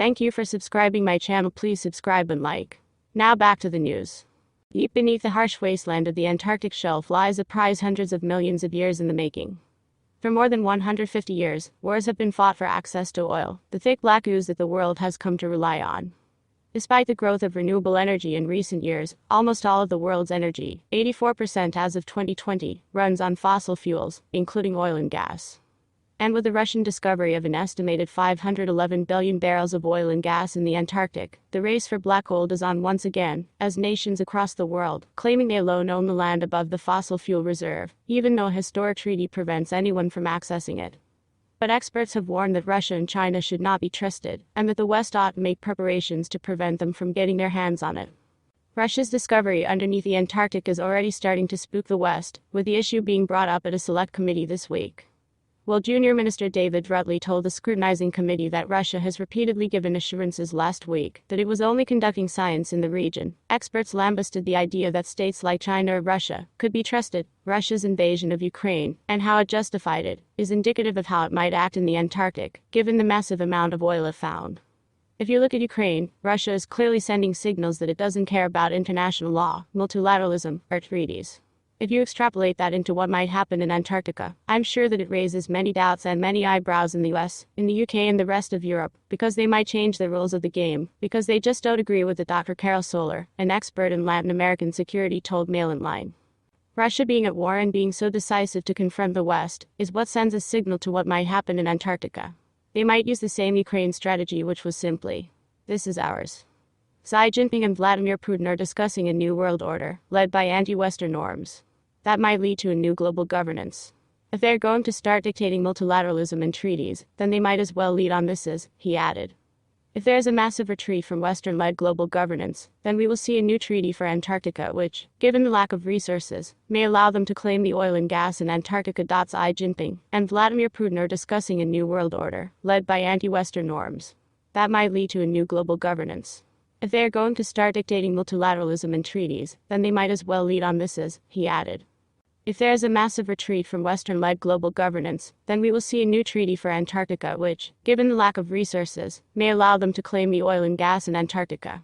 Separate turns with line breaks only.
Thank you for subscribing my channel. Please subscribe and like. Now back to the news. Deep beneath the harsh wasteland of the Antarctic shelf lies a prize hundreds of millions of years in the making. For more than 150 years, wars have been fought for access to oil, the thick black ooze that the world has come to rely on. Despite the growth of renewable energy in recent years, almost all of the world's energy, 84% as of 2020, runs on fossil fuels, including oil and gas. And with the Russian discovery of an estimated 511 billion barrels of oil and gas in the Antarctic, the race for black gold is on once again, as nations across the world, claiming they alone own the land above the fossil fuel reserve, even though a historic treaty prevents anyone from accessing it. But experts have warned that Russia and China should not be trusted, and that the West ought to make preparations to prevent them from getting their hands on it. Russia's discovery underneath the Antarctic is already starting to spook the West, with the issue being brought up at a select committee this week. While Junior Minister David Rutley told the scrutinizing committee that Russia has repeatedly given assurances last week that it was only conducting science in the region, experts lambasted the idea that states like China or Russia could be trusted. Russia's invasion of Ukraine, and how it justified it, is indicative of how it might act in the Antarctic, given the massive amount of oil it found. If you look at Ukraine, Russia is clearly sending signals that it doesn't care about international law, multilateralism, or treaties. If you extrapolate that into what might happen in Antarctica, I'm sure that it raises many doubts and many eyebrows in the US, in the UK and the rest of Europe, because they might change the rules of the game, because they just don't agree with it. Dr. Carol Soler, an expert in Latin American security, told Mail Online. Russia being at war and being so decisive to confront the West is what sends a signal to what might happen in Antarctica. They might use the same Ukraine strategy, which was simply, "This is ours." Xi Jinping and Vladimir Putin are discussing a new world order, led by anti-Western norms. That might lead to a new global governance. If they're going to start dictating multilateralism and treaties, then they might as well lead on this, as he added. If there is a massive retreat from Western-led global governance, then we will see a new treaty for Antarctica which, given the lack of resources, may allow them to claim the oil and gas in Antarctica. Xi Jinping and Vladimir Putin are discussing a new world order, led by anti-Western norms. That might lead to a new global governance. If they are going to start dictating multilateralism and treaties, then they might as well lead on this, as he added. If there is a massive retreat from Western-led global governance, then we will see a new treaty for Antarctica which, given the lack of resources, may allow them to claim the oil and gas in Antarctica.